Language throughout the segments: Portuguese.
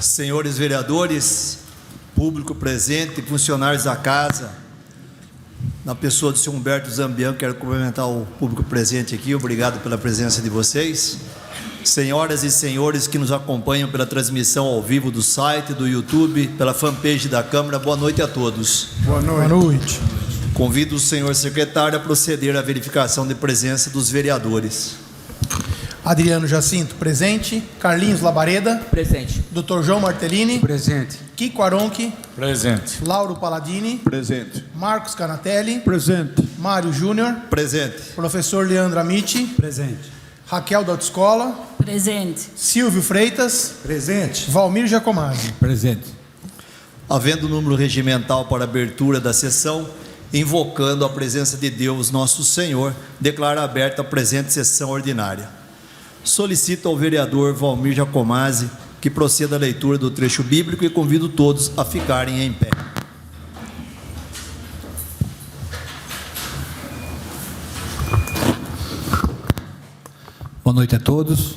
Senhores vereadores, público presente, funcionários da casa, na pessoa do senhor Humberto Zambian, quero cumprimentar o público presente aqui, obrigado pela presença de vocês. Senhoras e senhores que nos acompanham pela transmissão ao vivo do site, do YouTube, pela fanpage da Câmara, boa noite a todos. Boa noite. Convido o senhor secretário a proceder à verificação de presença dos vereadores. Adriano Jacinto, presente. Carlinhos Labareda. Presente. Dr. João Martellini. Presente. Kiko Aronchi. Presente. Lauro Paladini. Presente. Marcos Canatelli. Presente. Mário Júnior. Presente. Professor Leandro Amiti. Presente. Raquel da Autoescola. Presente. Silvio Freitas. Presente. Valmir Giacomazzi. Presente. Havendo número regimental para abertura da sessão, invocando a presença de Deus, nosso Senhor, declara aberta a presente sessão ordinária. Solicito ao vereador Valmir Giacomazzi que proceda à leitura do trecho bíblico e convido todos a ficarem em pé. Boa noite a todos.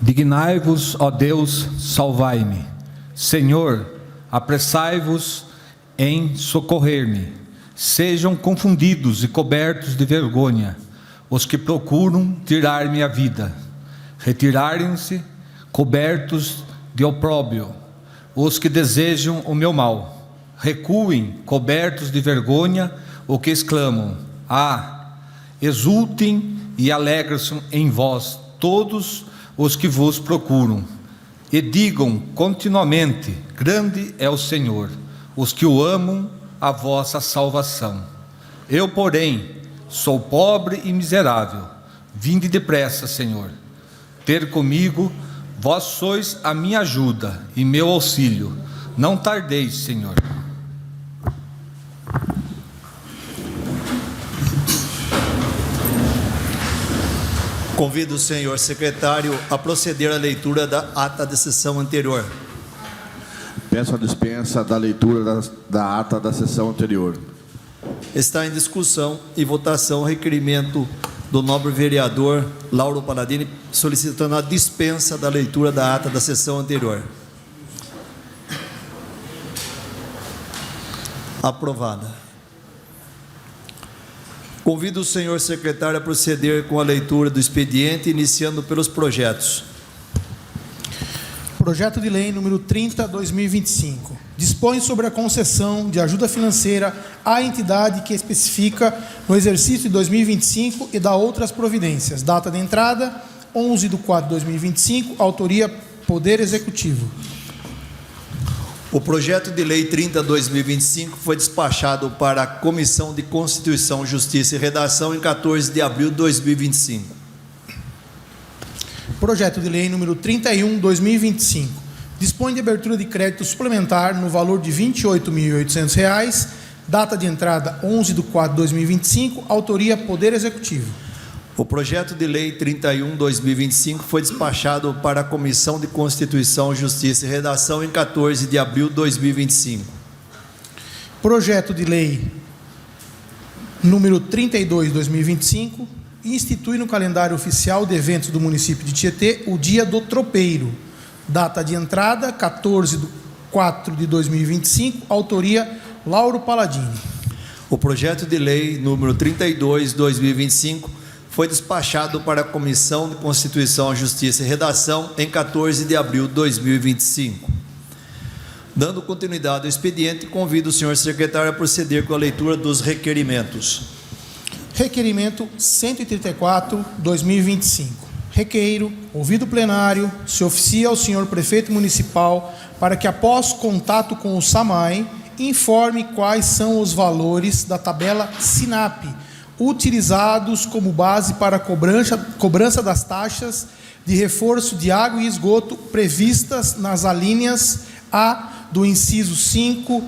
Dignai-vos, ó Deus, salvai-me. Senhor, apressai-vos em socorrer-me. Sejam confundidos e cobertos de vergonha os que procuram tirar-me a vida. Retirarem-se cobertos de opróbrio os que desejam o meu mal. Recuem cobertos de vergonha os que exclamam: ah! Exultem e alegrem-se em vós todos os que vos procuram. E digam continuamente: grande é o Senhor, os que o amam, a vossa salvação. Eu, porém, sou pobre e miserável. Vinde depressa, Senhor, ter comigo. Vós sois a minha ajuda e meu auxílio. Não tardeis, Senhor. Convido o senhor secretário a proceder à leitura da ata da sessão anterior. Peço a dispensa da leitura da ata da sessão anterior. Está em discussão e votação o requerimento do nobre vereador Lauro Paladini, solicitando a dispensa da leitura da ata da sessão anterior. Aprovada. Convido o senhor secretário a proceder com a leitura do expediente, iniciando pelos projetos. Projeto de lei número 30/2025. Dispõe sobre a concessão de ajuda financeira à entidade que especifica no exercício de 2025 e dá outras providências. Data de entrada, 11/4/2025. Autoria, Poder Executivo. O projeto de lei 30/2025 foi despachado para a Comissão de Constituição, Justiça e Redação em 14 de abril de 2025. Projeto de lei número 31/2025. Dispõe de abertura de crédito suplementar no valor de R$ 28.800. Data de entrada 11/4/2025. Autoria, Poder Executivo. O projeto de lei 31/2025 foi despachado para a Comissão de Constituição, Justiça e Redação em 14 de abril de 2025. Projeto de lei número 32/2025 institui no calendário oficial de eventos do município de Tietê o Dia do Tropeiro. Data de entrada 14/4/2025. Autoria, Lauro Paladini. O projeto de lei número 32/2025 foi despachado para a Comissão de Constituição, Justiça e Redação em 14 de abril de 2025. Dando continuidade ao expediente, convido o senhor secretário a proceder com a leitura dos requerimentos. Requerimento 134/2025. Requeiro, ouvido plenário, se oficia ao senhor prefeito municipal para que, após contato com o SAMAI, informe quais são os valores da tabela SINAP utilizados como base para a cobrança das taxas de reforço de água e esgoto previstas nas alíneas A do inciso 5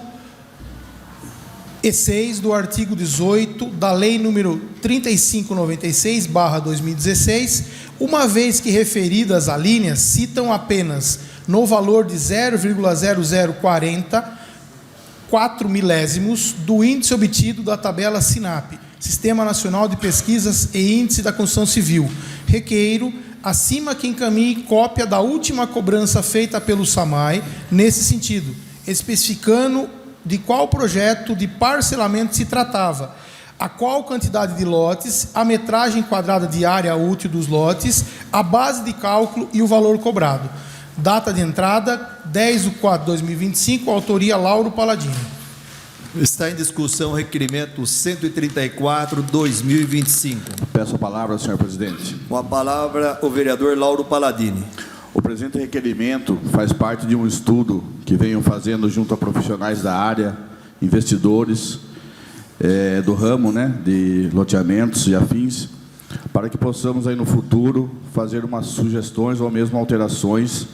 e 6 do artigo 18 da Lei número 3596/2016, uma vez que referidas alíneas citam apenas no valor de 0,0040 milésimos do índice obtido da tabela SINAP, Sistema Nacional de Pesquisas e Índice da Construção Civil. Requeiro acima que encaminhe cópia da última cobrança feita pelo SAMAI nesse sentido, especificando de qual projeto de parcelamento se tratava, a qual quantidade de lotes, a metragem quadrada de área útil dos lotes, a base de cálculo e o valor cobrado. Data de entrada, 10/4/2025, autoria Lauro Paladini. Está em discussão o requerimento 134/2025. Peço a palavra, senhor presidente. Com a palavra, o vereador Lauro Paladini. O presente requerimento faz parte de um estudo que venho fazendo junto a profissionais da área, investidores do ramo, né, de loteamentos e afins, para que possamos aí no futuro fazer umas sugestões ou mesmo alterações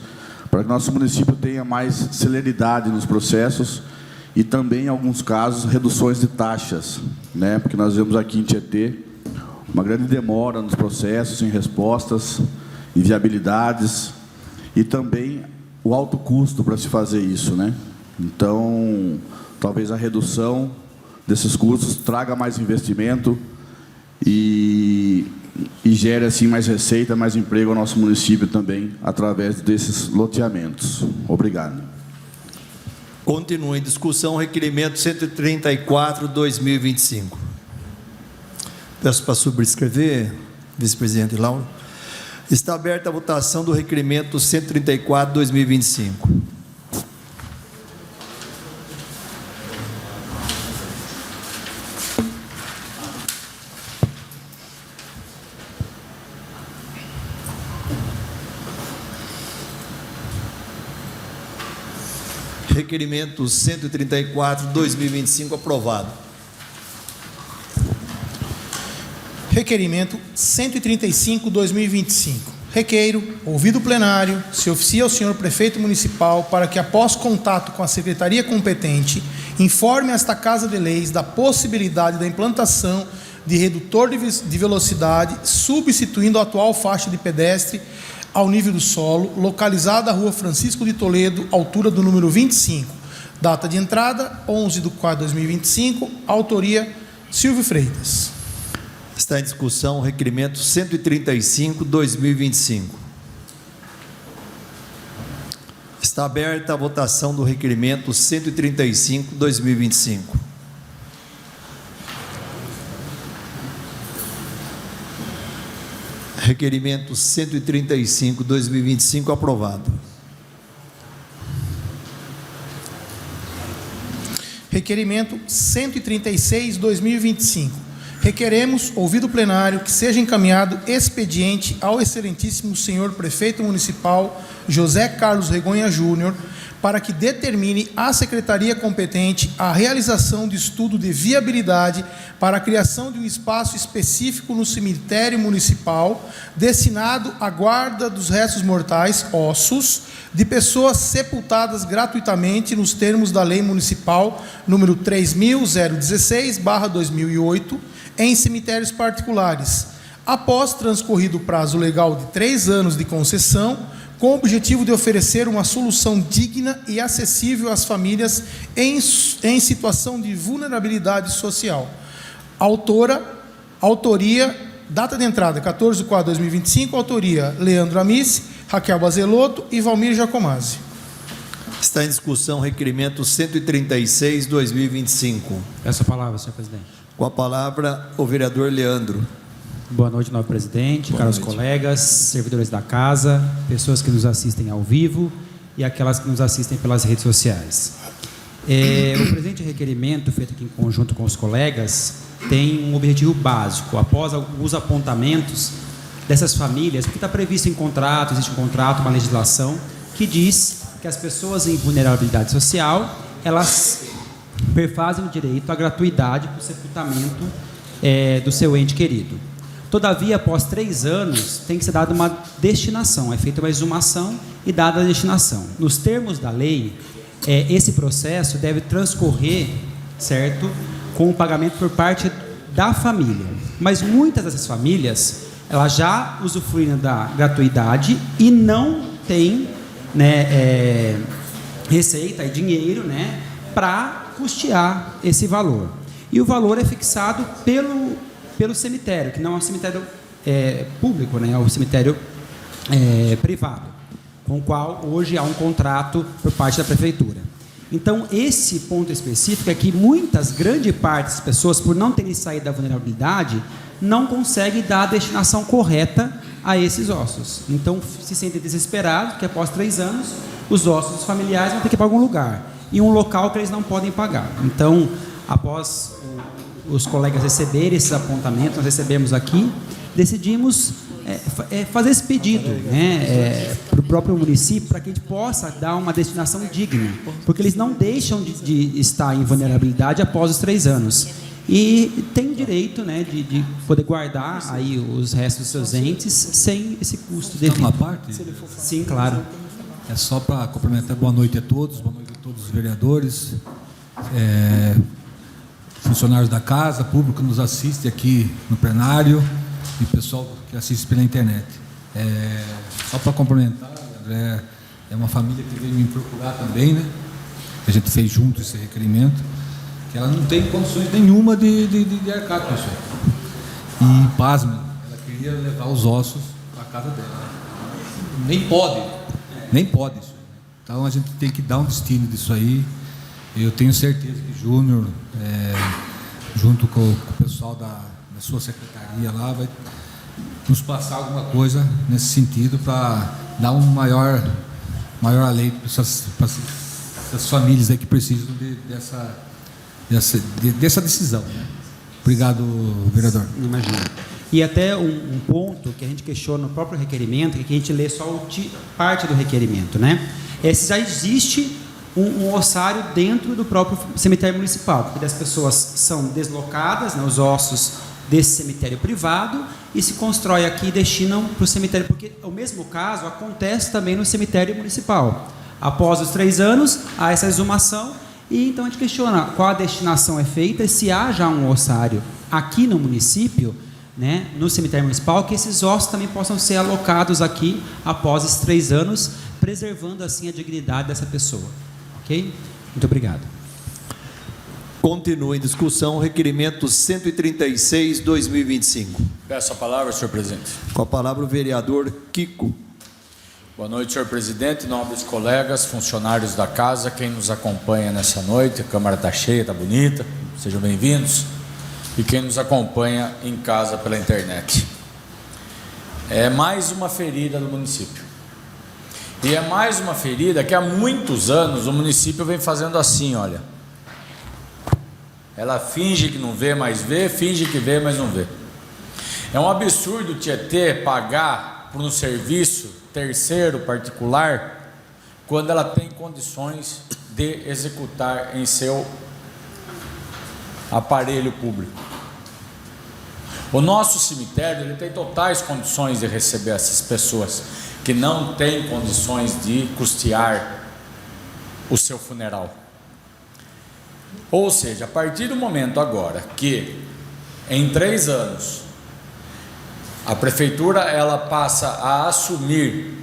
para que nosso município tenha mais celeridade nos processos e também, em alguns casos, reduções de taxas, né, porque nós vemos aqui em Tietê uma grande demora nos processos, em respostas, em viabilidades e também o alto custo para se fazer isso, né? Então, talvez a redução desses custos traga mais investimento e gere assim mais receita, mais emprego ao nosso município também, através desses loteamentos. Obrigado. Continua em discussão o requerimento 134/2025. Peço para subscrever, vice-presidente Lauro. Está aberta a votação do requerimento 134/2025. Requerimento 134/2025 aprovado. Requerimento 135/2025. Requeiro, ouvido o plenário, se oficia ao senhor prefeito municipal para que, após contato com a secretaria competente, informe esta Casa de Leis da possibilidade da implantação de redutor de velocidade, substituindo a atual faixa de pedestre ao nível do solo, localizada na rua Francisco de Toledo, altura do número 25. Data de entrada, 11/4/2025, autoria Silvio Freitas. Está em discussão o requerimento 135/2025. Está aberta a votação do requerimento 135/2025. Requerimento 135/2025 aprovado. Requerimento 136/2025. Requeremos, ouvido o plenário, que seja encaminhado expediente ao excelentíssimo senhor prefeito municipal José Carlos Regonha Júnior, para que determine à secretaria competente a realização de estudo de viabilidade para a criação de um espaço específico no cemitério municipal destinado à guarda dos restos mortais, ossos, de pessoas sepultadas gratuitamente nos termos da Lei Municipal número 3.016/2008, em cemitérios particulares, após transcorrido o prazo legal de 3 anos de concessão, com o objetivo de oferecer uma solução digna e acessível às famílias em situação de vulnerabilidade social. Autoria, data de entrada 14/4/2025, autoria Leandro Amici, Raquel Bazelotto e Valmir Giacomazzi. Está em discussão o requerimento 136/2025. Peço a palavra, senhor presidente. Com a palavra, o vereador Leandro. Boa noite, nobre presidente, caros colegas, servidores da casa, pessoas que nos assistem ao vivo e aquelas que nos assistem pelas redes sociais. O presente requerimento, feito aqui em conjunto com os colegas, tem um objetivo básico. Após alguns apontamentos dessas famílias, porque está previsto em contrato, existe um contrato, uma legislação, que diz que as pessoas em vulnerabilidade social, elas perfazem o direito à gratuidade para o sepultamento do seu ente querido. Todavia, após 3 anos, tem que ser dada uma destinação, é feita uma exumação e dada a destinação. Nos termos da lei, esse processo deve transcorrer, certo, com o pagamento por parte da família. Mas muitas dessas famílias, elas já usufruem da gratuidade e não têm, né, receita e dinheiro, né, para custear esse valor. E o valor é fixado pelo cemitério, que não é um cemitério público, né? É um cemitério privado, com o qual hoje há um contrato por parte da prefeitura. Então, esse ponto específico é que grande parte das pessoas, por não terem saído da vulnerabilidade, não conseguem dar a destinação correta a esses ossos. Então, se sentem desesperados, que após 3 anos, os ossos familiares vão ter que ir para algum lugar, em um local que eles não podem pagar. Então, após os colegas receberem esses apontamentos, nós recebemos aqui, decidimos fazer esse pedido, né, para o próprio município, para que a gente possa dar uma destinação digna, porque eles não deixam de estar em vulnerabilidade após os 3 anos. E tem o direito, né, de poder guardar aí os restos dos seus entes sem esse custo devido. Uma parte? Sim, claro. É só para complementar. Boa noite a todos os vereadores, funcionários da casa, público que nos assiste aqui no plenário e pessoal que assiste pela internet. Só para complementar, André, é uma família que veio me procurar também, né? A gente fez junto esse requerimento, que ela não tem condições nenhuma de arcar com isso. E, pasme, ela queria levar os ossos para a casa dela. Nem pode isso. Então a gente tem que dar um destino disso aí. Eu tenho certeza que Júnior, junto com o pessoal da sua secretaria lá, vai nos passar alguma coisa nesse sentido para dar um maior alento para essas famílias aí que precisam dessa decisão, né? Obrigado, vereador. Imagina. E até um ponto que a gente questiona no próprio requerimento, que a gente lê só parte do requerimento, né? Se já existe um ossário dentro do próprio cemitério municipal, porque as pessoas são deslocadas, né, os ossos desse cemitério privado, e se constrói aqui e destinam para o cemitério, porque o mesmo caso acontece também no cemitério municipal. Após os 3 anos, há essa exumação, e então a gente questiona qual a destinação é feita, e se há já um ossário aqui no município, né, no cemitério municipal, que esses ossos também possam ser alocados aqui após esses 3 anos, preservando assim a dignidade dessa pessoa. Ok? Muito obrigado. Continua em discussão o requerimento 136/2025. Peço a palavra, senhor presidente. Com a palavra o vereador Kiko. Boa noite, senhor presidente, nobres colegas, funcionários da casa, quem nos acompanha nessa noite, a Câmara está cheia, está bonita, sejam bem-vindos, e quem nos acompanha em casa pela internet. É mais uma ferida do município. E é mais uma ferida que há muitos anos o município vem fazendo assim, olha. Ela finge que não vê, mas vê, finge que vê, mas não vê. É um absurdo o Tietê pagar por um serviço terceiro particular quando ela tem condições de executar em seu aparelho público. O nosso cemitério ele tem totais condições de receber essas pessoas que não têm condições de custear o seu funeral. Ou seja, a partir do momento agora que em 3 anos a prefeitura ela passa a assumir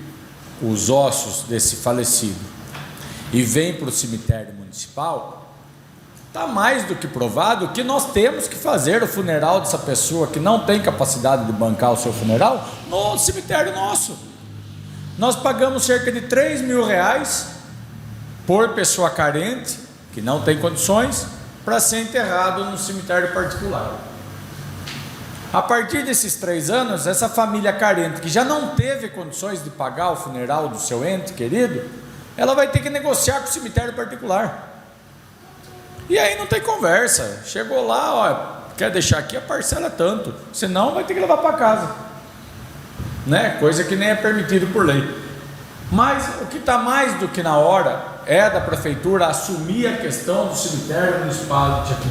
os ossos desse falecido e vem para o cemitério municipal, está mais do que provado que nós temos que fazer o funeral dessa pessoa que não tem capacidade de bancar o seu funeral no cemitério nosso. Nós pagamos cerca de R$3.000 por pessoa carente, que não tem condições, para ser enterrado no cemitério particular. A partir desses 3 anos, essa família carente, que já não teve condições de pagar o funeral do seu ente querido, ela vai ter que negociar com o cemitério particular. E aí não tem conversa. Chegou lá, ó, quer deixar aqui, a parcela tanto, senão vai ter que levar para casa, né? Coisa que nem é permitido por lei. Mas o que está mais do que na hora é da prefeitura assumir a questão do cemitério municipal de Tietê.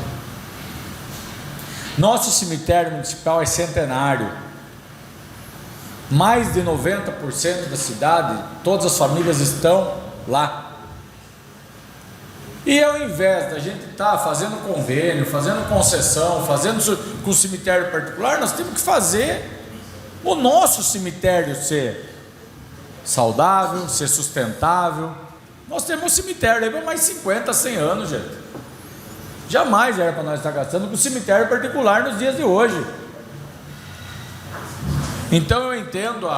Nosso cemitério municipal é centenário. Mais de 90% da cidade, todas as famílias estão lá. E ao invés da gente estar fazendo convênio, fazendo concessão, fazendo com o cemitério particular, nós temos que fazer o nosso cemitério ser saudável, ser sustentável. Nós temos um cemitério aí para mais 50, 100 anos, gente. Jamais era para nós estar gastando com cemitério particular nos dias de hoje. Então eu entendo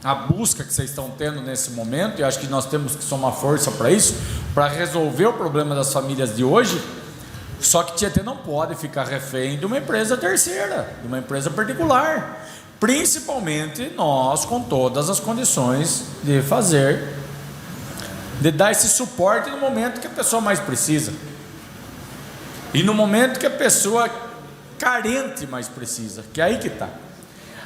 a busca que vocês estão tendo nesse momento, e acho que nós temos que somar força para isso, para resolver o problema das famílias de hoje. Só que Tietê não pode ficar refém de uma empresa terceira, de uma empresa particular, principalmente nós com todas as condições de dar esse suporte no momento que a pessoa mais precisa, e no momento que a pessoa carente mais precisa, que é aí que está.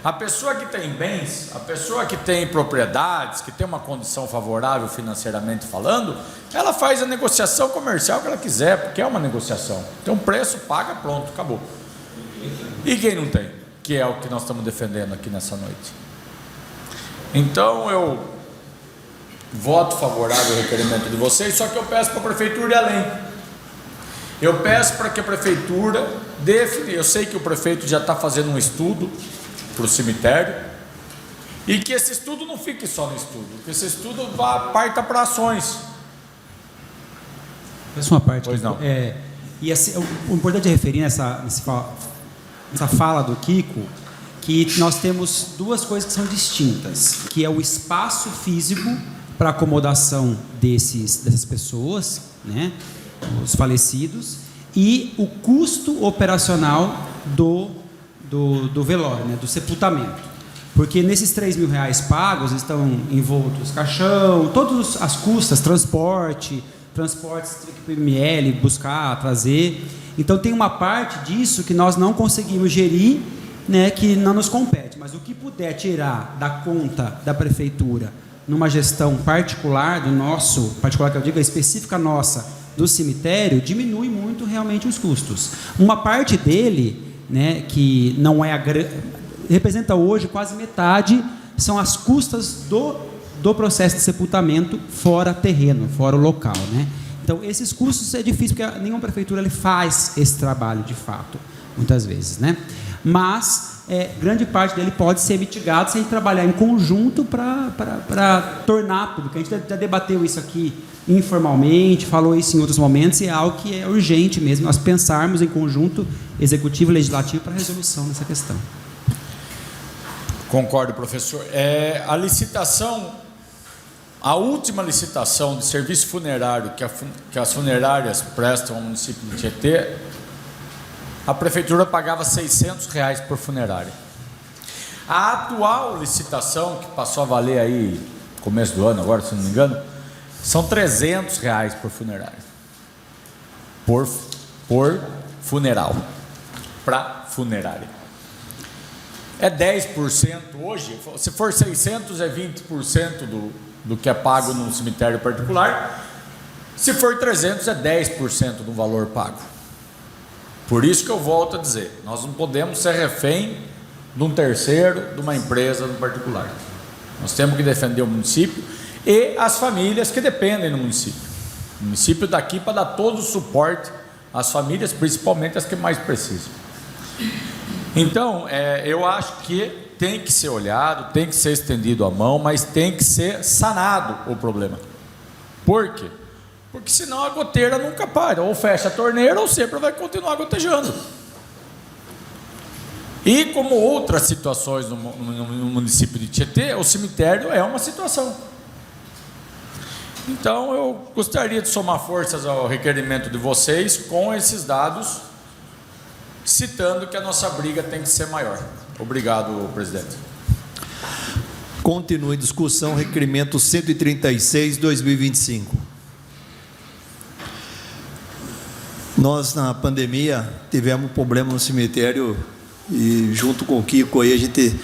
A pessoa que tem bens, a pessoa que tem propriedades, que tem uma condição favorável financeiramente falando, ela faz a negociação comercial que ela quiser, porque é uma negociação. Tem um preço, paga, pronto, acabou. E quem não tem? Que é o que nós estamos defendendo aqui nessa noite. Então eu voto favorável ao requerimento de vocês, só que eu peço para a prefeitura ir além. Eu peço para que a prefeitura define, eu sei que o prefeito já está fazendo um estudo para o cemitério, e que esse estudo não fique só no estudo, que esse estudo parta para ações. Essa é uma parte. Pois não. E assim, o importante é referir nessa fala do Kiko, que nós temos duas coisas que são distintas, que é o espaço físico para acomodação dessas pessoas, né, os falecidos, e o custo operacional do velório, né, do sepultamento, porque nesses R$3.000 pagos estão envoltos caixão, todas as custas, transportes PML, buscar, trazer. Então tem uma parte disso que nós não conseguimos gerir, né, que não nos compete, mas o que puder tirar da conta da prefeitura numa gestão particular particular que eu digo, específica nossa, do cemitério, diminui muito realmente os custos. Uma parte dele, né, que não é representa hoje quase metade, são as custas do processo de sepultamento fora terreno, fora o local, né? Então esses custos é difícil, porque nenhuma prefeitura ele faz esse trabalho de fato, muitas vezes, né? Mas grande parte dele pode ser mitigado se a gente trabalhar em conjunto para tornar público. A gente já debateu isso aqui informalmente, falou isso em outros momentos, e é algo que é urgente mesmo, nós pensarmos em conjunto, executivo e legislativo, para a resolução dessa questão. Concordo, professor. A última licitação de serviço funerário que as funerárias prestam ao município de Tietê, a prefeitura pagava R$600 por funerária. A atual licitação, que passou a valer aí começo do ano agora, se não me engano, são R$300 por funerária. Por funeral. Para funerária. É 10% hoje. Se for 600, é 20% do que é pago no cemitério particular. Se for 300, é 10% do valor pago. Por isso que eu volto a dizer, nós não podemos ser refém de um terceiro, de uma empresa no particular. Nós temos que defender o município e as famílias que dependem do município. O município está aqui para dar todo o suporte às famílias, principalmente as que mais precisam. Então, eu acho que tem que ser olhado, tem que ser estendido a mão, mas tem que ser sanado o problema. Por quê? Porque senão a goteira nunca para, ou fecha a torneira ou sempre vai continuar gotejando. E como outras situações no município de Tietê, o cemitério é uma situação. Então eu gostaria de somar forças ao requerimento de vocês com esses dados, citando que a nossa briga tem que ser maior. Obrigado, presidente. Continue discussão, requerimento 136/2025. Nós, na pandemia, tivemos um problema no cemitério e, junto com o Kiko, aí a gente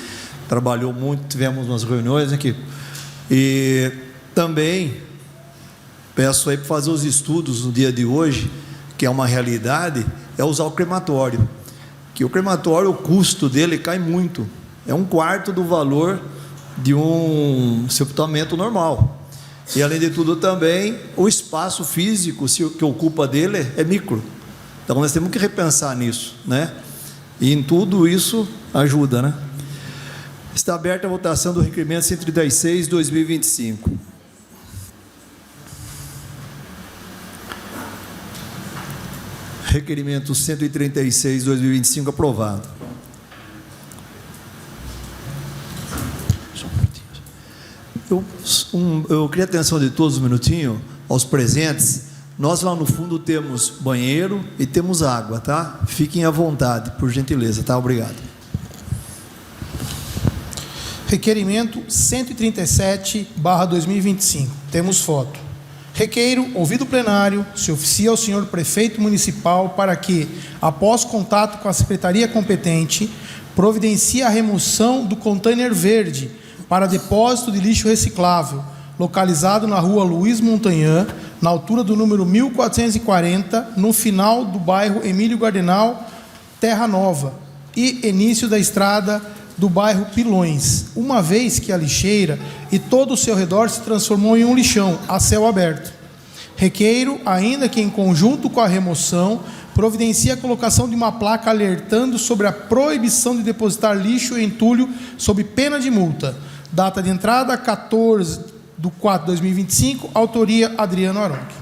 trabalhou muito, tivemos umas reuniões aqui. E também peço aí para fazer os estudos no dia de hoje, que é uma realidade, é usar o crematório. Que o crematório, o custo dele cai muito. É 1/4 do valor de um sepultamento normal. E, além de tudo, também o espaço físico que ocupa dele é micro. Então, nós temos que repensar nisso, né? E em tudo isso ajuda, né? Está aberta a votação do requerimento 136/2025. Requerimento 136/2025 aprovado. Eu queria a atenção de todos um minutinho, aos presentes. Nós lá no fundo temos banheiro e temos água, tá? Fiquem à vontade, por gentileza, tá? Obrigado. Requerimento 137/2025. Temos foto. Requeiro, ouvido plenário, se oficia ao senhor prefeito municipal para que, após contato com a secretaria competente, providencie a remoção do container verde para depósito de lixo reciclável, localizado na rua Luiz Montanhã, na altura do número 1440, no final do bairro Emílio Gardenal, Terra Nova, e início da estrada do bairro Pilões, uma vez que a lixeira e todo o seu redor se transformou em um lixão a céu aberto. Requeiro, ainda que em conjunto com a remoção, providencie a colocação de uma placa alertando sobre a proibição de depositar lixo e entulho sob pena de multa. Data de entrada 14/4/2025, autoria Adriano Aronque.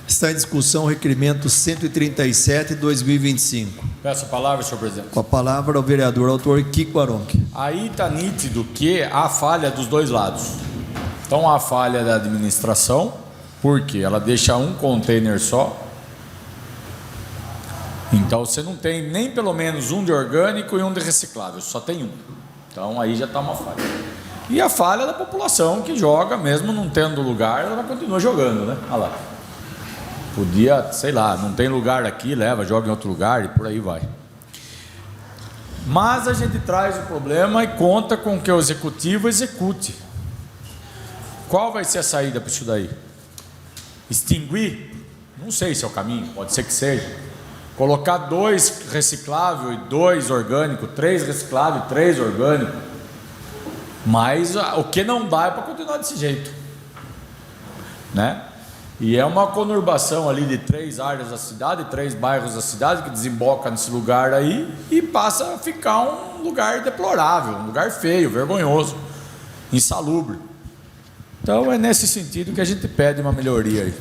Está em discussão o requerimento 137/2025. Peço a palavra, senhor presidente. Com a palavra o vereador autor Kiko Aronque. Aí está nítido que há falha dos dois lados. Então, há falha da administração, porque ela deixa um container só. Então, você não tem nem pelo menos um de orgânico e um de reciclável, só tem um. Então, aí já está uma falha. E a falha da população que joga, mesmo não tendo lugar, ela continua jogando, né? Olha lá. Podia, sei lá, não tem lugar aqui, leva, joga em outro lugar e por aí vai. Mas a gente traz o problema e conta com que o executivo execute. Qual vai ser a saída para isso daí? Extinguir? Não sei se é o caminho, pode ser que seja. Colocar 2 reciclável e 2 orgânico, 3 reciclável e 3 orgânico. Mas o que não dá é para continuar desse jeito, né? E é uma conurbação ali de 3 áreas da cidade, 3 bairros da cidade que desemboca nesse lugar aí e passa a ficar um lugar deplorável, um lugar feio, vergonhoso, insalubre. Então é nesse sentido que a gente pede uma melhoria aí.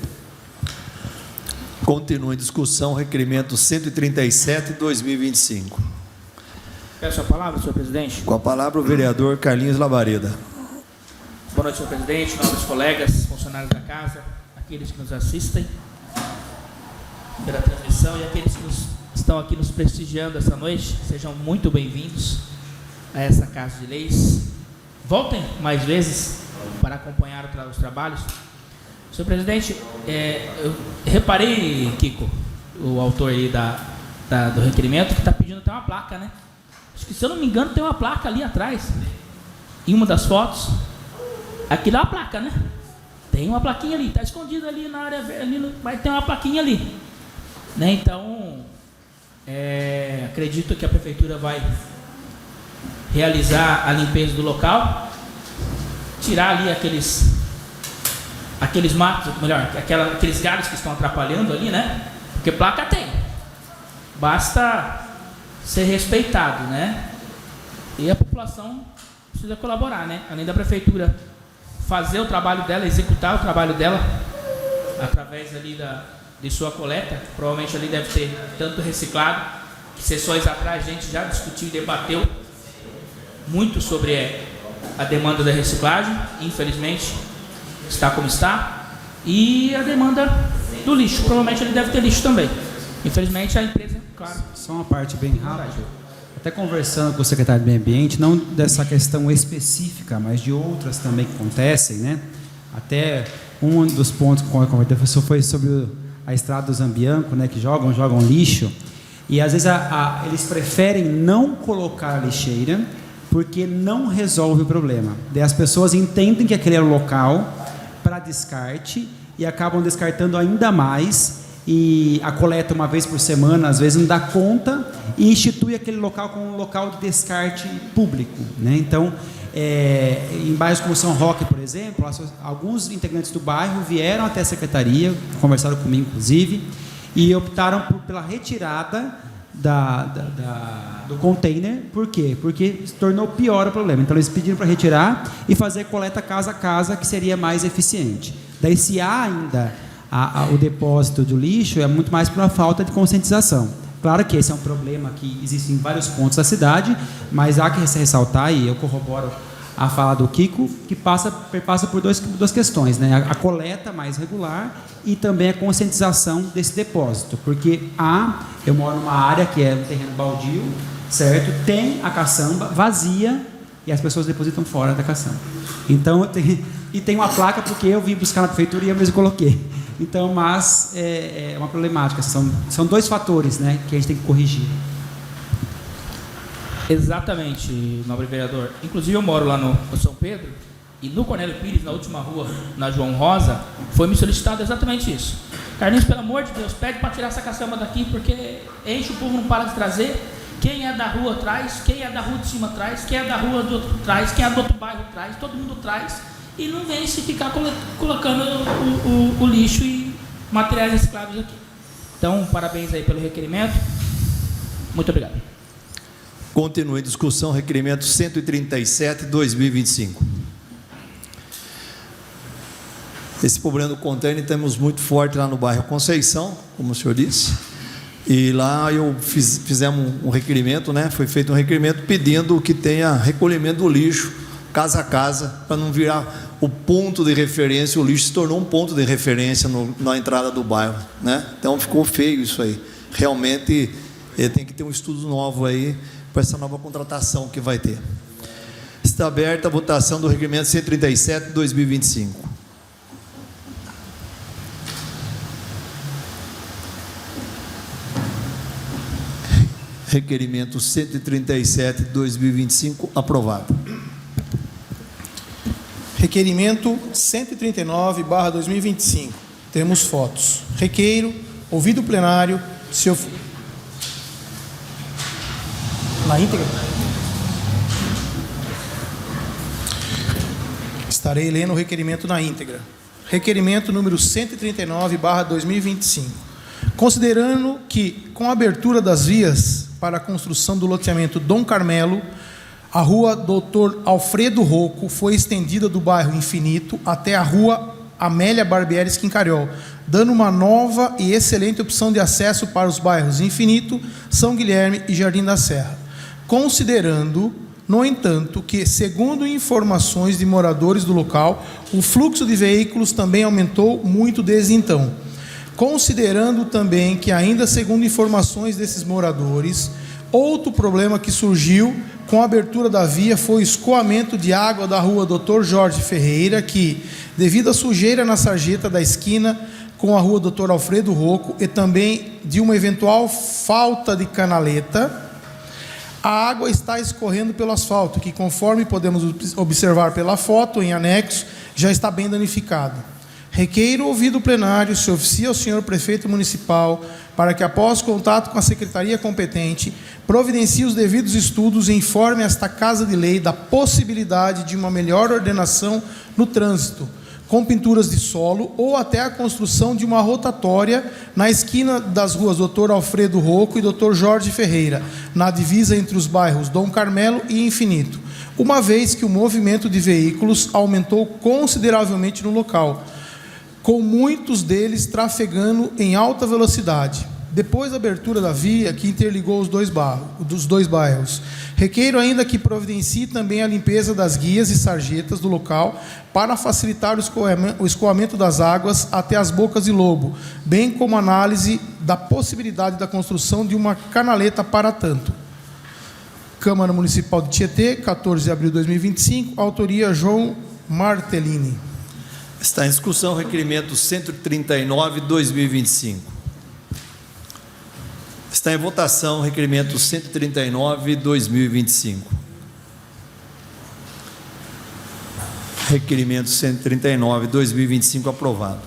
Continua em discussão o requerimento 137/2025. Peço a palavra, senhor presidente. Com a palavra o vereador Carlinhos Lavareda. Boa noite, senhor presidente, nobres colegas, funcionários da casa, aqueles que nos assistem pela transmissão e aqueles que estão aqui nos prestigiando essa noite. Sejam muito bem-vindos a essa Casa de Leis. Voltem mais vezes para acompanhar os trabalhos. Senhor presidente, eu reparei, Kiko, o autor aí do requerimento, que está pedindo até uma placa, né? Acho que, se eu não me engano, tem uma placa ali atrás, em uma das fotos. Aquilo é uma placa, né? Tem uma plaquinha ali, está escondida ali na área verde, mas tem uma plaquinha ali, né? Então, acredito que a prefeitura vai realizar a limpeza do local, tirar ali aqueles matos, melhor, aqueles galhos que estão atrapalhando ali, né? Porque placa tem, basta ser respeitado, né? E a população precisa colaborar, né? Além da prefeitura fazer o trabalho dela, executar o trabalho dela através ali de sua coleta. Provavelmente ali deve ter tanto reciclado, que sessões atrás a gente já discutiu e debateu muito sobre a demanda da reciclagem, infelizmente está como está, e a demanda do lixo. Provavelmente ele deve ter lixo também. Infelizmente a empresa, claro. Só uma parte bem rápida. Até conversando com o secretário do Meio Ambiente, não dessa questão específica, mas de outras também que acontecem, né? Até um dos pontos que o professor foi sobre a estrada do Zambianco, né? Que jogam lixo, e às vezes eles preferem não colocar a lixeira porque não resolve o problema. Daí as pessoas entendem que aquele é o local para descarte e acabam descartando ainda mais, e a coleta uma vez por semana às vezes não dá conta e institui aquele local como um local de descarte público, né? Então, em bairros como São Roque, por exemplo, alguns integrantes do bairro vieram até a secretaria, conversaram comigo inclusive, e optaram pela retirada do container. Por quê? Porque se tornou pior o problema. Então eles pediram para retirar e fazer coleta casa a casa, que seria mais eficiente. Daí, se há ainda o depósito do lixo, é muito mais por uma falta de conscientização. Claro que esse é um problema que existe em vários pontos da cidade, mas há que ressaltar, e eu corroboro a fala do Kiko, que perpassa por duas questões, né? A coleta mais regular e também a conscientização desse depósito, porque eu moro numa área que é um terreno baldio, certo? Tem a caçamba vazia e as pessoas depositam fora da caçamba. Então, tem uma placa porque eu vim buscar na prefeitura e eu mesmo coloquei. Então, mas é uma problemática. São dois fatores, né, que a gente tem que corrigir. Exatamente, nobre vereador. Inclusive eu moro lá no São Pedro e no Cornélio Pires, na última rua, na João Rosa, foi me solicitado exatamente isso. Carlinhos, pelo amor de Deus, pede para tirar essa caçamba daqui, porque enche, o povo não para de trazer. Quem é da rua traz, quem é da rua de cima traz, quem é da rua do outro traz, quem é do outro bairro traz, todo mundo traz. E não vem se ficar colocando o lixo e materiais recicláveis aqui. Então, parabéns aí pelo requerimento. Muito obrigado. Continue a discussão, requerimento 137/2025. Esse problema do container temos muito forte lá no bairro Conceição, como o senhor disse, e lá fizemos um requerimento, né? Foi feito um requerimento pedindo que tenha recolhimento do lixo casa a casa, para não virar o ponto de referência. O lixo se tornou um ponto de referência na entrada do bairro, né? Então ficou feio isso aí. Realmente tem que ter um estudo novo aí para essa nova contratação que vai ter. Está aberta a votação do requerimento 137/2025. Requerimento 137/2025 aprovado. Requerimento 139/2025. Temos fotos. Requeiro, ouvido o plenário, na íntegra. Estarei lendo o requerimento na íntegra. Requerimento número 139/2025. Considerando que, com a abertura das vias para a construção do loteamento Dom Carmelo, a rua Dr. Alfredo Rocco foi estendida do bairro Infinito até a rua Amélia Barbieri Quincariol, dando uma nova e excelente opção de acesso para os bairros Infinito, São Guilherme e Jardim da Serra. Considerando, no entanto, que, segundo informações de moradores do local, o fluxo de veículos também aumentou muito desde então. Considerando também que, ainda segundo informações desses moradores, outro problema que surgiu com a abertura da via foi o escoamento de água da rua Dr. Jorge Ferreira, que, devido à sujeira na sarjeta da esquina com a rua Dr. Alfredo Rocco e também de uma eventual falta de canaleta, a água está escorrendo pelo asfalto, que, conforme podemos observar pela foto em anexo, já está bem danificado. Requeiro ouvido o plenário, se oficia ao senhor prefeito municipal para que, após contato com a secretaria competente, providencie os devidos estudos e informe esta Casa de Lei da possibilidade de uma melhor ordenação no trânsito, com pinturas de solo ou até a construção de uma rotatória na esquina das ruas Dr. Alfredo Rocco e Dr. Jorge Ferreira, na divisa entre os bairros Dom Carmelo e Infinito, uma vez que o movimento de veículos aumentou consideravelmente no local, com muitos deles trafegando em alta velocidade, depois da abertura da via que interligou os dois bairros. Requeiro ainda que providencie também a limpeza das guias e sarjetas do local para facilitar o escoamento das águas até as bocas de lobo, bem como análise da possibilidade da construção de uma canaleta para tanto. Câmara Municipal de Tietê, 14 de abril de 2025, autoria João Martellini. Está em discussão o requerimento 139/2025. Está em votação o requerimento 139/2025. Requerimento 139/2025 aprovado.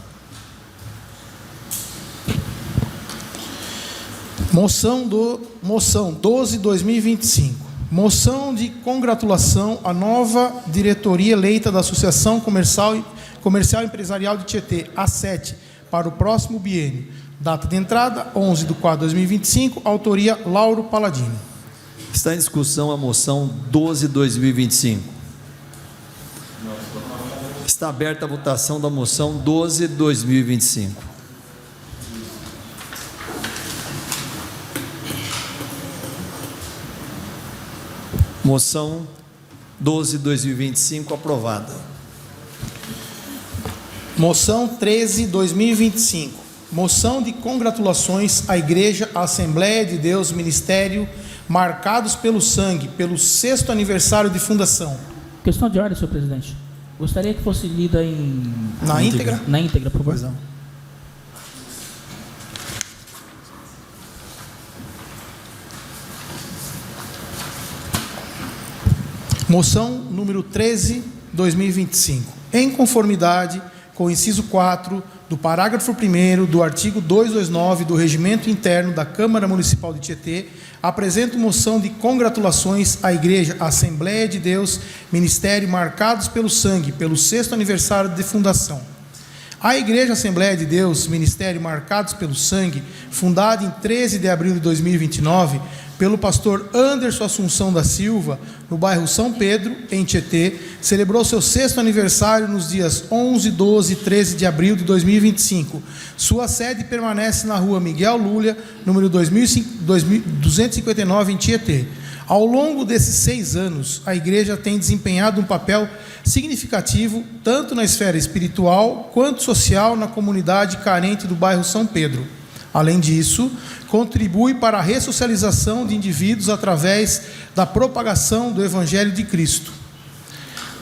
Moção 12/2025. Moção de congratulação à nova diretoria eleita da Associação Comercial e Empresarial de Tietê, A7, para o próximo biênio. Data de entrada, 11/4/2025, autoria Lauro Paladini. Está em discussão a moção 12/2025. Está aberta a votação da moção 12/2025. Moção 12/2025, aprovada. Moção 13/2025. Moção de congratulações à Igreja Assembleia de Deus Ministério Marcados pelo Sangue, pelo 6º aniversário de fundação. Questão de ordem, senhor presidente. Gostaria que fosse lida Na íntegra? Na íntegra, por favor. Pois não. Moção número 13/2025. Em conformidade com o inciso 4 do parágrafo 1º do artigo 229 do Regimento Interno da Câmara Municipal de Tietê, apresento moção de congratulações à Igreja Assembleia de Deus Ministério Marcados pelo Sangue, pelo 6º aniversário de fundação. A Igreja Assembleia de Deus Ministério Marcados pelo Sangue, fundada em 13 de abril de 2029, pelo pastor Anderson Assunção da Silva, no bairro São Pedro, em Tietê, celebrou seu 6º aniversário nos dias 11, 12 e 13 de abril de 2025. Sua sede permanece na rua Miguel Lúlia, número 259, em Tietê. Ao longo desses 6 anos, a igreja tem desempenhado um papel significativo, tanto na esfera espiritual quanto social, na comunidade carente do bairro São Pedro. Além disso, contribui para a ressocialização de indivíduos através da propagação do Evangelho de Cristo.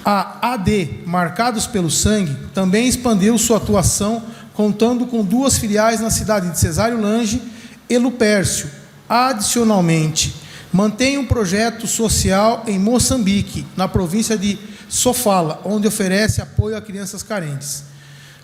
A AD, Marcados pelo Sangue, também expandiu sua atuação, contando com 2 filiais na cidade de Cesário Lange e Lupércio. Adicionalmente, mantém um projeto social em Moçambique, na província de Sofala, onde oferece apoio a crianças carentes.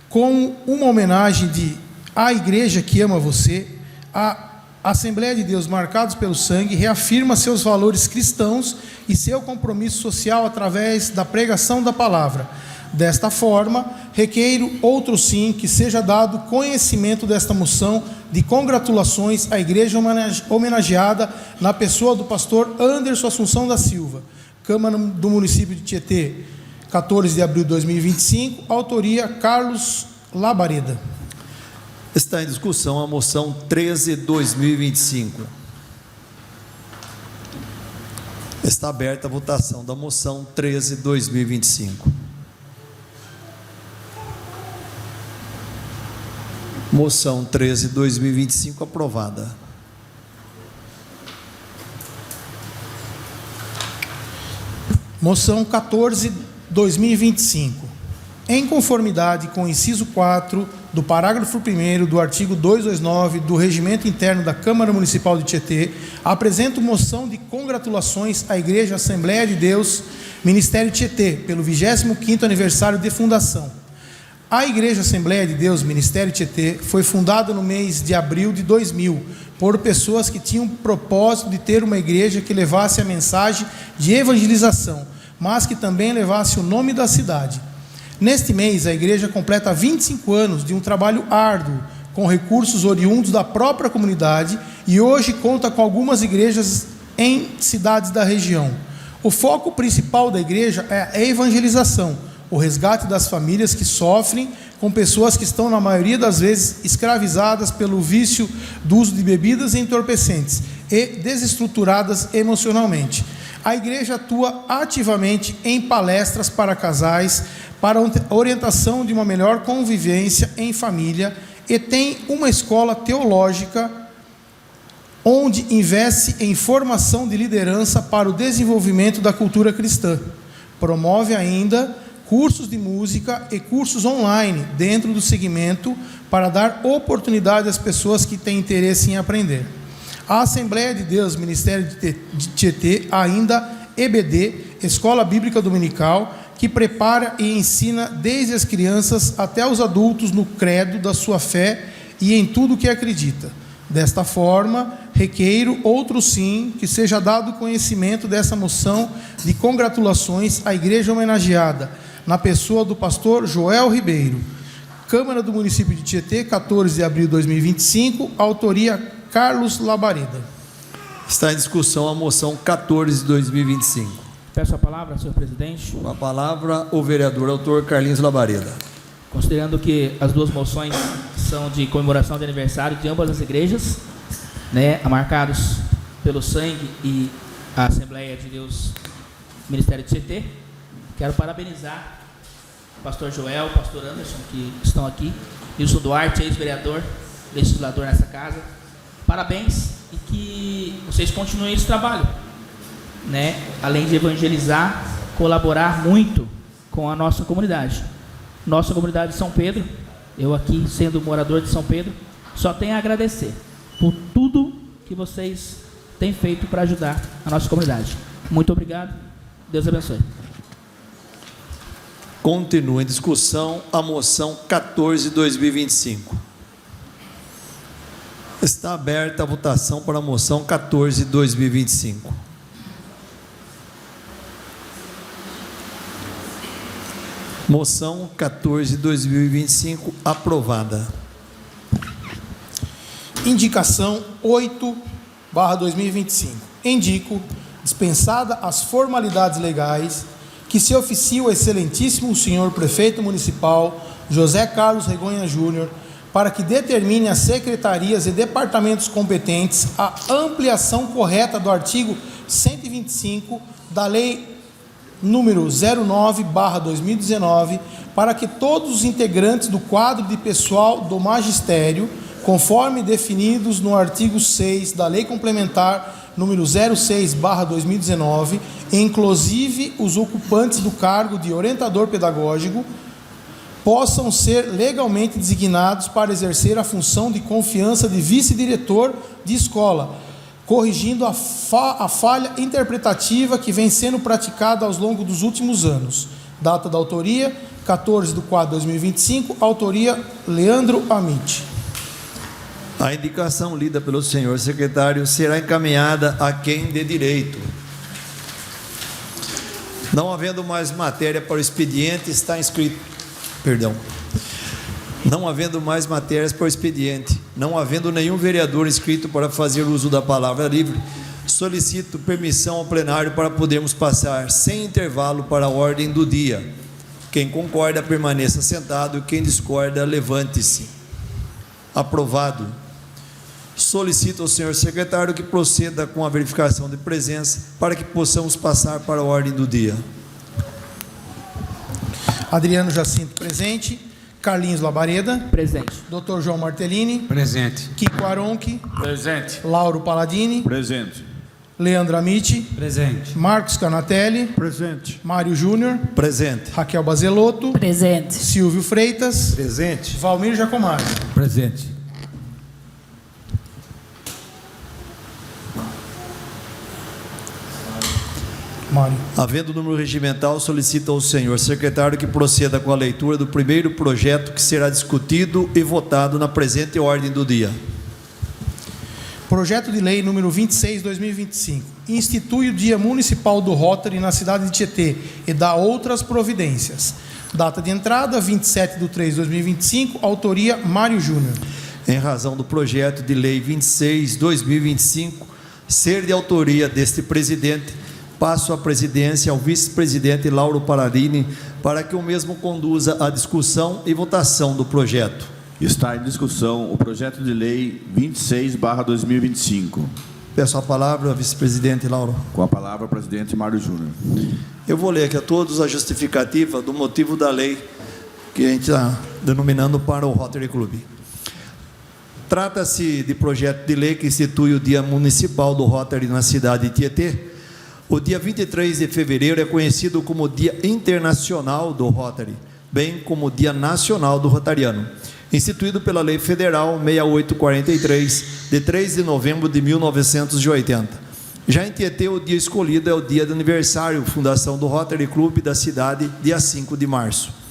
Com uma homenagem de A Igreja que Ama Você, a Assembleia de Deus Marcados pelo Sangue reafirma seus valores cristãos e seu compromisso social através da pregação da palavra. Desta forma, requeiro outro sim que seja dado conhecimento desta moção de congratulações à igreja homenageada na pessoa do pastor Anderson Assunção da Silva, Câmara do município de Tietê, 14 de abril de 2025, autoria Carlos Labareda. Está em discussão a moção 13/2025. Está aberta a votação da moção 13/2025. Moção 13/2025 aprovada. Moção 14/2025. Em conformidade com o inciso 4 do parágrafo 1º do artigo 229 do Regimento Interno da Câmara Municipal de Tietê, apresento moção de congratulações à Igreja Assembleia de Deus Ministério Tietê, pelo 25º aniversário de fundação. A Igreja Assembleia de Deus Ministério Tietê foi fundada no mês de abril de 2000, por pessoas que tinham o propósito de ter uma igreja que levasse a mensagem de evangelização, mas que também levasse o nome da cidade. Neste mês, a igreja completa 25 anos de um trabalho árduo, com recursos oriundos da própria comunidade, e hoje conta com algumas igrejas em cidades da região. O foco principal da igreja é a evangelização, o resgate das famílias que sofrem com pessoas que estão, na maioria das vezes, escravizadas pelo vício do uso de bebidas entorpecentes e desestruturadas emocionalmente. A igreja atua ativamente em palestras para casais, para a orientação de uma melhor convivência em família, e tem uma escola teológica onde investe em formação de liderança para o desenvolvimento da cultura cristã. Promove ainda cursos de música e cursos online dentro do segmento para dar oportunidade às pessoas que têm interesse em aprender. A Assembleia de Deus Ministério de Tietê, ainda EBD, Escola Bíblica Dominical, que prepara e ensina desde as crianças até os adultos no credo da sua fé e em tudo o que acredita. Desta forma, requeiro outro sim que seja dado conhecimento dessa moção de congratulações à igreja homenageada, na pessoa do pastor Joel Ribeiro. Câmara do município de Tietê, 14 de abril de 2025, autoria Carlos Labareda. Está em discussão a moção 14/2025. Peço a palavra, senhor presidente. Com a palavra, o vereador autor Carlinhos Labareda. Considerando que as duas moções são de comemoração de aniversário de ambas as igrejas, né, marcados pelo sangue, e a Assembleia de Deus Ministério do CT. Quero parabenizar o pastor Joel, o pastor Anderson, que estão aqui, Nilson Duarte, ex-vereador, legislador nessa casa. Parabéns e que vocês continuem esse trabalho, né? Além de evangelizar, colaborar muito com a nossa comunidade. Nossa comunidade de São Pedro, eu aqui sendo morador de São Pedro, só tenho a agradecer por tudo que vocês têm feito para ajudar a nossa comunidade. Muito obrigado. Deus abençoe. Continua em discussão a moção 14/2025. Está aberta a votação para a moção 14/2025. Moção 14/2025 aprovada. Indicação 8/2025. Indico, dispensada as formalidades legais, que se oficie o excelentíssimo senhor prefeito municipal José Carlos Regonha Júnior para que determine as secretarias e departamentos competentes a ampliação correta do artigo 125 da Lei número 09/2019, para que todos os integrantes do quadro de pessoal do magistério, conforme definidos no artigo 6 da Lei Complementar número 06/2019, inclusive os ocupantes do cargo de orientador pedagógico, possam ser legalmente designados para exercer a função de confiança de vice-diretor de escola, corrigindo a falha interpretativa que vem sendo praticada ao longo dos últimos anos. Data da autoria, 14/4/2025, autoria Leandro Amit. A indicação lida pelo senhor secretário será encaminhada a quem de direito. Não havendo mais matéria para o expediente, está inscrito. Não havendo mais matérias para o expediente, não havendo nenhum vereador inscrito para fazer uso da palavra livre, solicito permissão ao plenário para podermos passar sem intervalo para a ordem do dia. Quem concorda, permaneça sentado, e quem discorda, levante-se. Aprovado. Solicito ao senhor secretário que proceda com a verificação de presença para que possamos passar para a ordem do dia. Adriano Jacinto, presente. Carlinhos Labareda. Presente. Dr. João Martellini. Presente. Kiko Aronchi. Presente. Lauro Paladini. Presente. Leandro Amit. Presente. Marcos Canatelli. Presente. Mário Júnior. Presente. Raquel Bazelotto. Presente. Silvio Freitas. Presente. Valmir Jacomari. Presente. Mário. Havendo número regimental, solicito ao senhor secretário que proceda com a leitura do primeiro projeto que será discutido e votado na presente ordem do dia. Projeto de lei número 26/2025. Institui o Dia Municipal do Rotary na cidade de Tietê e dá outras providências. Data de entrada, 27/3/2025. Autoria, Mário Júnior. Em razão do projeto de lei 26/2025 ser de autoria deste presidente, passo a presidência ao vice-presidente Lauro Paladini para que o mesmo conduza a discussão e votação do projeto. Está em discussão o projeto de lei 26/2025. Peço a palavra ao vice-presidente Lauro. Com a palavra, o presidente Mário Júnior. Eu vou ler aqui a todos a justificativa do motivo da lei que a gente está denominando para o Rotary Club. Trata-se de projeto de lei que institui o Dia Municipal do Rotary na cidade de Tietê. O dia 23 de fevereiro é conhecido como Dia Internacional do Rotary, bem como Dia Nacional do Rotariano, instituído pela Lei Federal 6843, de 3 de novembro de 1980. Já em Tietê, o dia escolhido é o dia de aniversário, fundação do Rotary Club da cidade, dia 5 de março.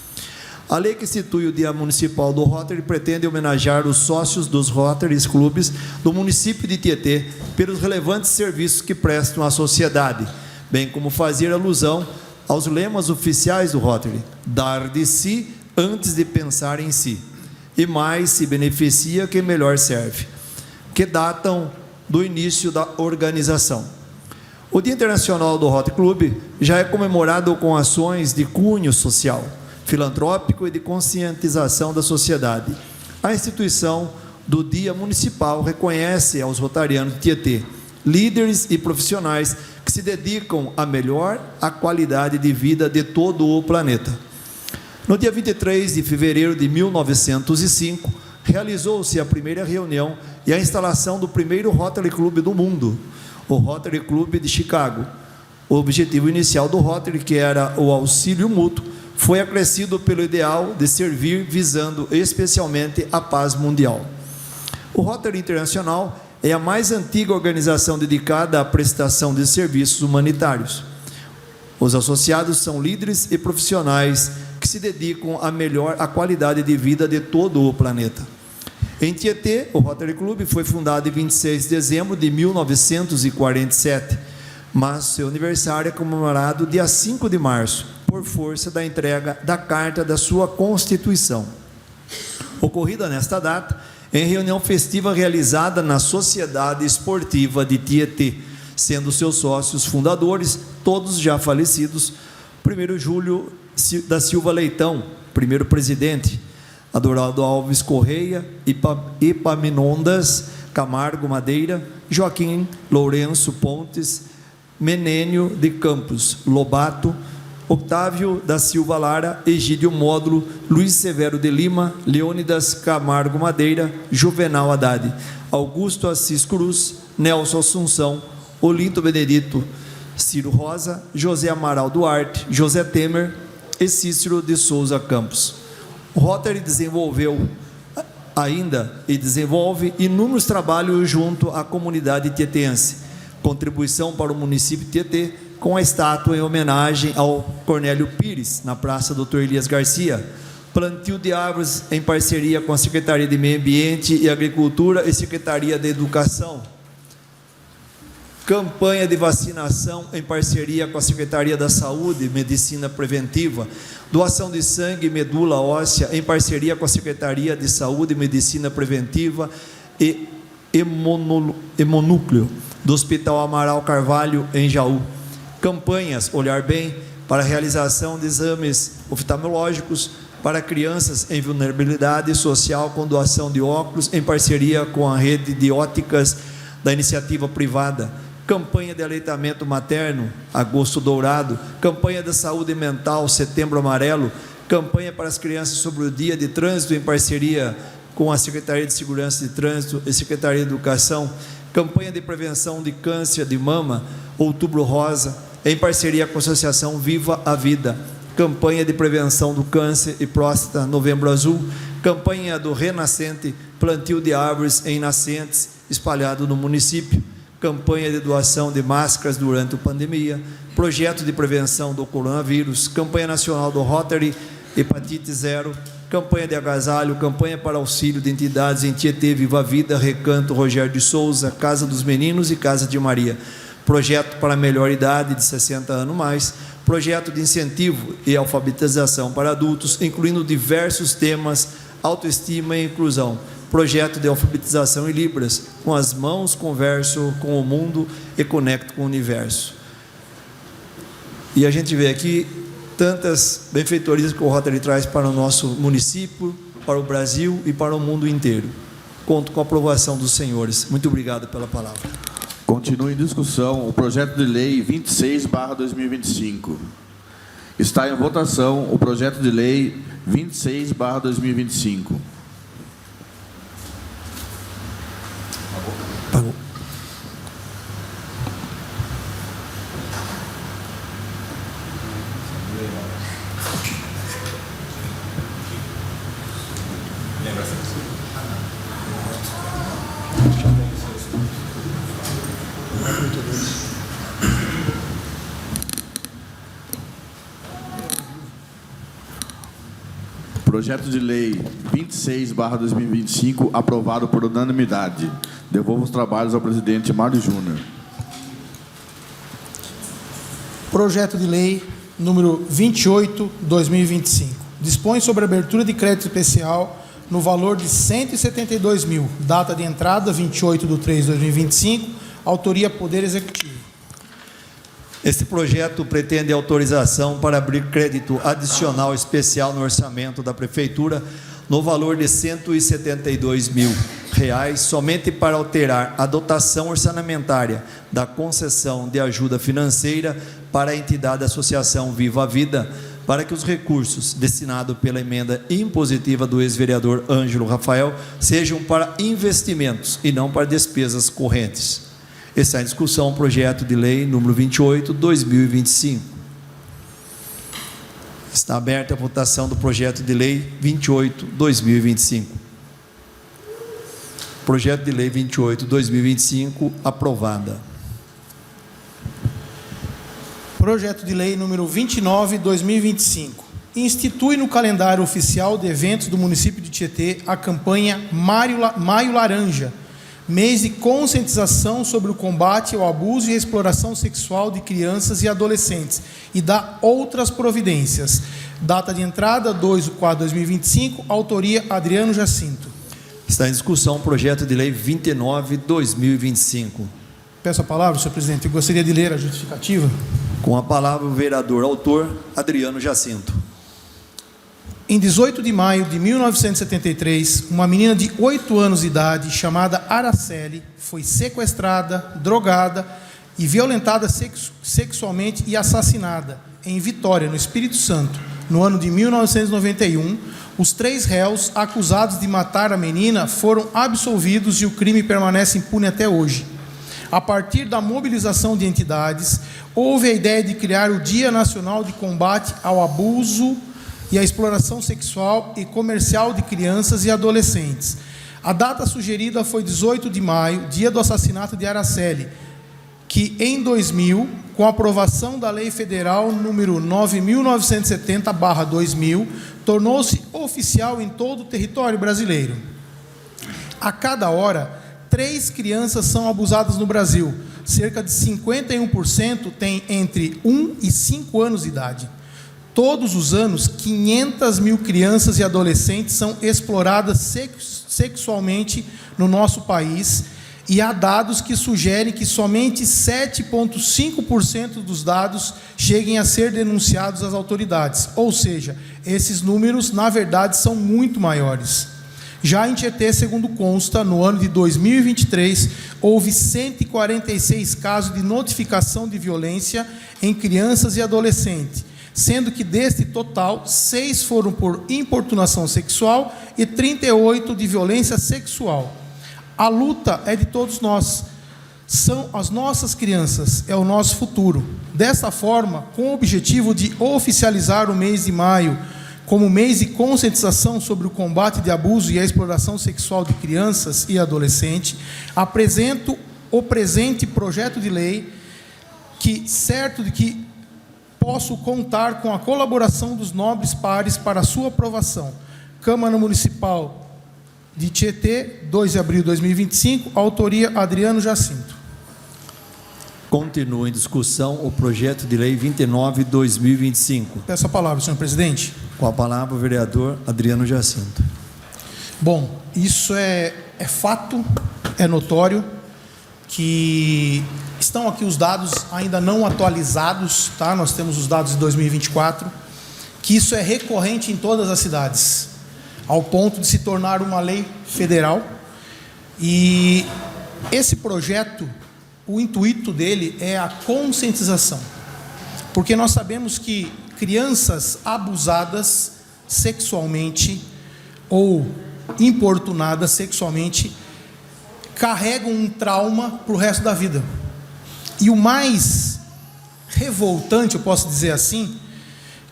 A lei que institui o Dia Municipal do Rotary pretende homenagear os sócios dos Rotary Clubes do município de Tietê pelos relevantes serviços que prestam à sociedade, bem como fazer alusão aos lemas oficiais do Rotary: dar de si antes de pensar em si, e mais se beneficia quem melhor serve, que datam do início da organização. O Dia Internacional do Rotary Club já é comemorado com ações de cunho social, filantrópico e de conscientização da sociedade. A instituição do Dia Municipal reconhece aos rotarianos de Tietê líderes e profissionais que que se dedicam a melhorar a qualidade de vida de todo o planeta. No dia 23 de fevereiro de 1905, realizou-se a primeira reunião e a instalação do primeiro Rotary Club do mundo, o Rotary Club de Chicago. O objetivo inicial do Rotary, que era o auxílio mútuo, foi acrescido pelo ideal de servir visando especialmente a paz mundial. O Rotary Internacional é a mais antiga organização dedicada à prestação de serviços humanitários. Os associados são líderes e profissionais que se dedicam a melhorar a qualidade de vida de todo o planeta. Em Tietê, o Rotary Club foi fundado em 26 de dezembro de 1947, mas seu aniversário é comemorado dia 5 de março, por força da entrega da Carta da sua Constituição. Ocorrida nesta data, em reunião festiva realizada na Sociedade Esportiva de Tietê, sendo seus sócios fundadores, todos já falecidos, 1º Júlio da Silva Leitão, primeiro presidente, Adorado Alves Correia, Epaminondas Camargo Madeira, Joaquim Lourenço Pontes, Menênio de Campos Lobato, Octávio da Silva Lara, Egídio Módulo, Luiz Severo de Lima, Leônidas Camargo Madeira, Juvenal Haddad, Augusto Assis Cruz, Nelson Assunção, Olinto Benedito, Ciro Rosa, José Amaral Duarte, José Temer e Cícero de Souza Campos. O Rotary desenvolveu ainda e desenvolve inúmeros trabalhos junto à comunidade tietense. Contribuição para o município de Tietê, com a estátua em homenagem ao Cornélio Pires, na Praça Dr. Elias Garcia. Plantio de árvores em parceria com a Secretaria de Meio Ambiente e Agricultura e Secretaria de Educação. Campanha de vacinação em parceria com a Secretaria da Saúde e Medicina Preventiva. Doação de sangue e medula óssea em parceria com a Secretaria de Saúde e Medicina Preventiva e Hemonúcleo do Hospital Amaral Carvalho, em Jaú. Campanhas Olhar Bem para a realização de exames oftalmológicos para crianças em vulnerabilidade social com doação de óculos em parceria com a rede de óticas da iniciativa privada. Campanha de aleitamento materno, Agosto Dourado. Campanha da saúde mental, Setembro Amarelo. Campanha para as crianças sobre o dia de trânsito em parceria com a Secretaria de Segurança de Trânsito e Secretaria de Educação. Campanha de prevenção de câncer de mama, Outubro Rosa, em parceria com a Associação Viva a Vida. Campanha de prevenção do câncer e próstata, Novembro Azul. Campanha do Renascente, plantio de árvores em nascentes, espalhado no município. Campanha de doação de máscaras durante a pandemia. Projeto de prevenção do coronavírus. Campanha nacional do Rotary, hepatite zero. Campanha de agasalho, campanha para auxílio de entidades em Tietê, Viva a Vida, Recanto Rogério de Souza, Casa dos Meninos e Casa de Maria. Projeto para melhor idade de 60 anos mais. Projeto de incentivo e alfabetização para adultos, incluindo diversos temas, autoestima e inclusão. Projeto de alfabetização em Libras. Com as mãos converso com o mundo e conecto com o universo. E a gente vê aqui tantas benfeitorias que o Rotary traz para o nosso município, para o Brasil e para o mundo inteiro. Conto com a aprovação dos senhores. Muito obrigado pela palavra. Continua em discussão o projeto de lei 26/2025. Está em votação o projeto de lei 26/2025. Pagou. Projeto de lei 26/2025, aprovado por unanimidade. Devolvo os trabalhos ao presidente Mário Júnior. Projeto de lei número 28/2025. Dispõe sobre a abertura de crédito especial no valor de 172 mil. Data de entrada 28/3/2025. Autoria Poder Executivo. Este projeto pretende autorização para abrir crédito adicional especial no orçamento da Prefeitura no valor de R$ 172 mil, somente para alterar a dotação orçamentária da concessão de ajuda financeira para a entidade Associação Viva a Vida, para que os recursos destinados pela emenda impositiva do ex-vereador Ângelo Rafael sejam para investimentos e não para despesas correntes. Está em discussão o projeto de lei número 28/2025. Está aberta a votação do projeto de lei 28/2025. Projeto de lei 28/2025 aprovada. Projeto de lei número 29/2025. Institui no calendário oficial de eventos do município de Tietê a campanha Maio Laranja, mês de conscientização sobre o combate ao abuso e à exploração sexual de crianças e adolescentes, e dá outras providências. Data de entrada 2/4/2025, autoria Adriano Jacinto. Está em discussão o projeto de lei 29/2025. Peço a palavra, senhor presidente. Eu gostaria de ler a justificativa. Com a palavra o vereador autor Adriano Jacinto. Em 18 de maio de 1973, uma menina de 8 anos de idade, chamada Araceli, foi sequestrada, drogada e violentada sexualmente e assassinada em Vitória, no Espírito Santo, no ano de 1991. Os 3 réus acusados de matar a menina foram absolvidos e o crime permanece impune até hoje. A partir da mobilização de entidades, houve a ideia de criar o Dia Nacional de Combate ao Abuso e à Exploração Sexual e Comercial de Crianças e Adolescentes. A data sugerida foi 18 de maio, dia do assassinato de Araceli, que em 2000, com a aprovação da Lei Federal número 9.970/2000, tornou-se oficial em todo o território brasileiro. A cada hora, 3 crianças são abusadas no Brasil. Cerca de 51% têm entre 1 e 5 anos de idade. Todos os anos, 500 mil crianças e adolescentes são exploradas sexualmente no nosso país, e há dados que sugerem que somente 7,5% dos dados cheguem a ser denunciados às autoridades. Ou seja, esses números, na verdade, são muito maiores. Já em Tietê, segundo consta, no ano de 2023, houve 146 casos de notificação de violência em crianças e adolescentes, sendo que deste total, 6 foram por importunação sexual e 38 de violência sexual. A luta é de todos nós. São as nossas crianças, é o nosso futuro. Dessa forma, com o objetivo de oficializar o mês de maio como mês de conscientização sobre o combate de abuso e a exploração sexual de crianças e adolescentes, apresento o presente projeto de lei, que, certo de que posso contar com a colaboração dos nobres pares para sua aprovação. Câmara Municipal de Tietê, 2 de abril de 2025, autoria Adriano Jacinto. Continua em discussão o projeto de lei 29/2025. Peço a palavra, senhor presidente. Com a palavra o vereador Adriano Jacinto. Bom, isso é fato, é notório, que estão aqui os dados ainda não atualizados, tá? Nós temos os dados de 2024, que isso é recorrente em todas as cidades, ao ponto de se tornar uma lei federal. E esse projeto, o intuito dele é a conscientização, porque nós sabemos que crianças abusadas sexualmente ou importunadas sexualmente carregam um trauma para o resto da vida. E o mais revoltante, eu posso dizer assim,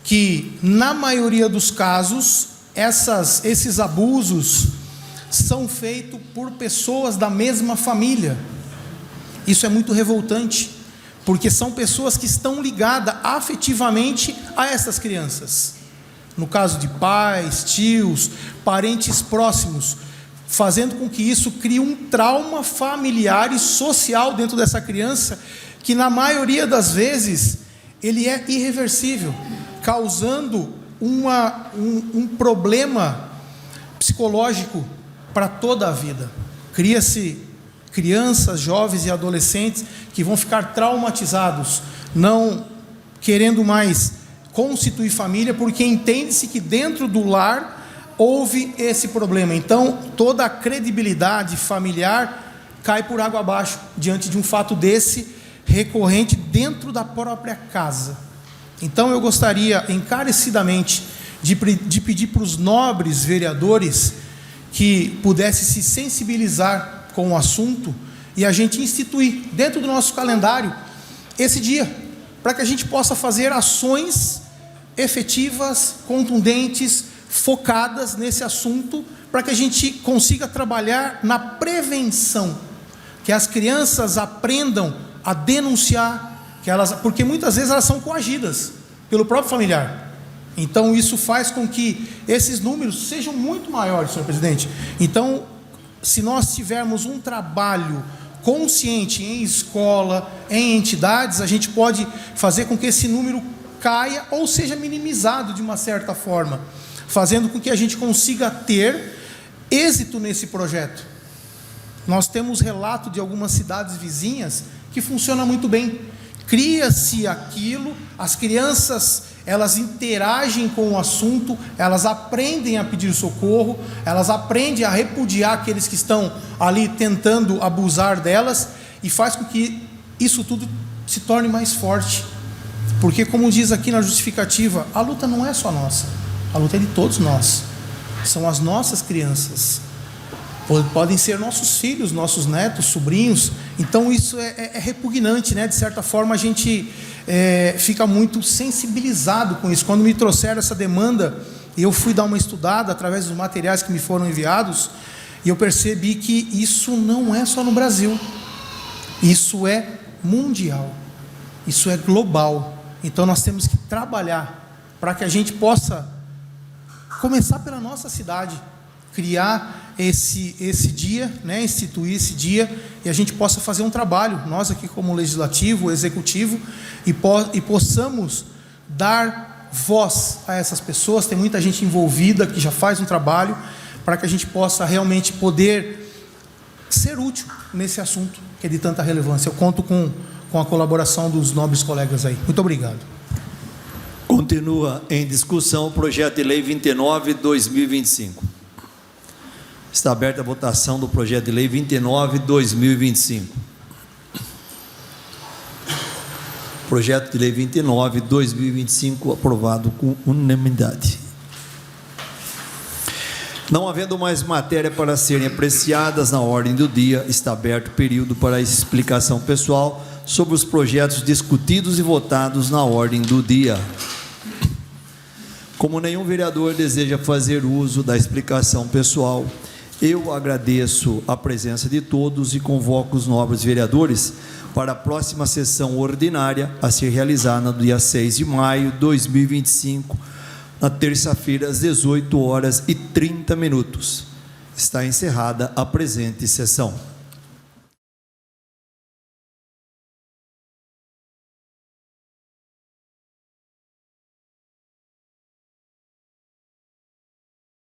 que na maioria dos casos, esses abusos são feitos por pessoas da mesma família. Isso é muito revoltante, porque são pessoas que estão ligadas afetivamente a essas crianças. No caso de pais, tios, parentes próximos, fazendo com que isso crie um trauma familiar e social dentro dessa criança, que na maioria das vezes ele é irreversível, causando um problema psicológico para toda a vida. Cria-se crianças, jovens e adolescentes que vão ficar traumatizados, não querendo mais constituir família, porque entende-se que dentro do lar houve esse problema. Então, toda a credibilidade familiar cai por água abaixo diante de um fato desse recorrente dentro da própria casa. Então, eu gostaria encarecidamente de pedir para os nobres vereadores que pudessem se sensibilizar com o assunto e a gente instituir dentro do nosso calendário esse dia, para que a gente possa fazer ações efetivas, contundentes, focadas nesse assunto, para que a gente consiga trabalhar na prevenção, que as crianças aprendam a denunciar, porque muitas vezes elas são coagidas pelo próprio familiar. Então isso faz com que esses números sejam muito maiores, senhor presidente. Então, se nós tivermos um trabalho consciente em escola, em entidades, a gente pode fazer com que esse número caia ou seja minimizado de uma certa forma, fazendo com que a gente consiga ter êxito nesse projeto. Nós temos relato de algumas cidades vizinhas que funciona muito bem. Cria-se aquilo, as crianças, elas interagem com o assunto, elas aprendem a pedir socorro, elas aprendem a repudiar aqueles que estão ali tentando abusar delas, e faz com que isso tudo se torne mais forte. Porque, como diz aqui na justificativa, a luta não é só nossa, a luta é de todos nós, são as nossas crianças, podem ser nossos filhos, nossos netos, sobrinhos. Então isso é repugnante, né? De certa forma a gente fica muito sensibilizado com isso. Quando me trouxeram essa demanda, eu fui dar uma estudada através dos materiais que me foram enviados, e eu percebi que isso não é só no Brasil, isso é mundial, isso é global. Então nós temos que trabalhar para que a gente possa começar pela nossa cidade, criar esse dia, né, instituir esse dia, e a gente possa fazer um trabalho, nós aqui como legislativo, executivo, e possamos dar voz a essas pessoas. Tem muita gente envolvida que já faz um trabalho, para que a gente possa realmente poder ser útil nesse assunto que é de tanta relevância. Eu conto com a colaboração dos nobres colegas aí. Muito obrigado. Continua em discussão o projeto de lei 29/2025. Está aberta a votação do projeto de lei 29/2025. Projeto de lei 29/2025 aprovado com unanimidade. Não havendo mais matéria para serem apreciadas na ordem do dia, está aberto o período para explicação pessoal sobre os projetos discutidos e votados na ordem do dia. Como nenhum vereador deseja fazer uso da explicação pessoal, eu agradeço a presença de todos e convoco os nobres vereadores para a próxima sessão ordinária a ser realizada no dia 6 de maio de 2025, na terça-feira, às 18h30. Está encerrada a presente sessão.